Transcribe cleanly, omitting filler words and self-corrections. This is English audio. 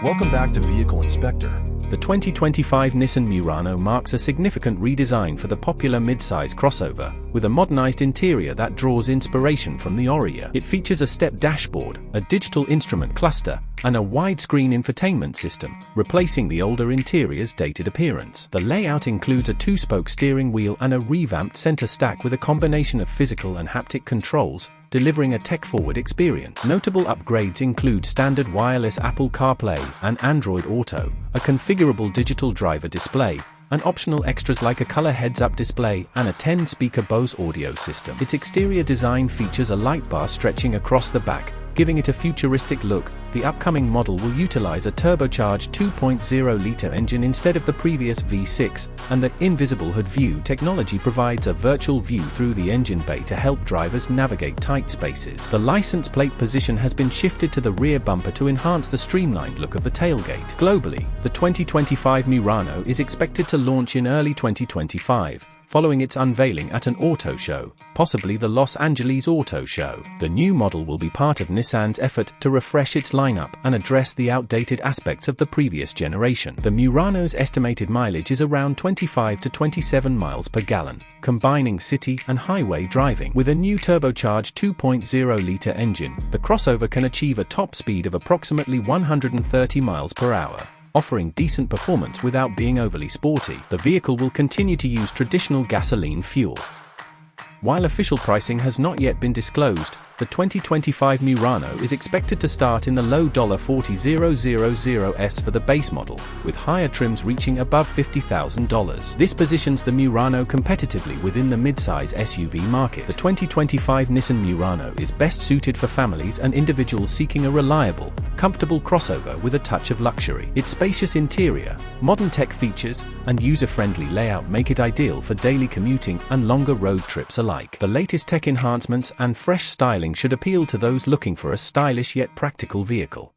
Welcome back to Vehicle Inspector. The 2025 Nissan Murano marks a significant redesign for the popular mid-size crossover, with a modernized interior that draws inspiration from the Ariya. It features a step dashboard, a digital instrument cluster, and a widescreen infotainment system, replacing the older interior's dated appearance. The layout includes a two-spoke steering wheel and a revamped center stack with a combination of physical and haptic controls, delivering a tech-forward experience. Notable upgrades include standard wireless Apple CarPlay and Android Auto, a configurable digital driver display, and optional extras like a color heads-up display and a 10-speaker Bose audio system. Its exterior design features a light bar stretching across the back, giving it a futuristic look. The upcoming model will utilize a turbocharged 2.0-liter engine instead of the previous V6, and the Invisible Hood View technology provides a virtual view through the engine bay to help drivers navigate tight spaces. The license plate position has been shifted to the rear bumper to enhance the streamlined look of the tailgate. Globally, the 2025 Murano is expected to launch in early 2025. Following its unveiling at an auto show, possibly the Los Angeles Auto Show. The new model will be part of Nissan's effort to refresh its lineup and address the outdated aspects of the previous generation. The Murano's estimated mileage is around 25 to 27 miles per gallon, combining city and highway driving. With a new turbocharged 2.0-liter engine, the crossover can achieve a top speed of approximately 130 miles per hour. Offering decent performance without being overly sporty. The vehicle will continue to use traditional gasoline fuel. While official pricing has not yet been disclosed, the 2025 Murano is expected to start in the low $40,000s for the base model, with higher trims reaching above $50,000. This positions the Murano competitively within the mid-size SUV market. The 2025 Nissan Murano is best suited for families and individuals seeking a reliable, comfortable crossover with a touch of luxury. Its spacious interior, modern tech features, and user-friendly layout make it ideal for daily commuting and longer road trips alike. The latest tech enhancements and fresh styling should appeal to those looking for a stylish yet practical vehicle.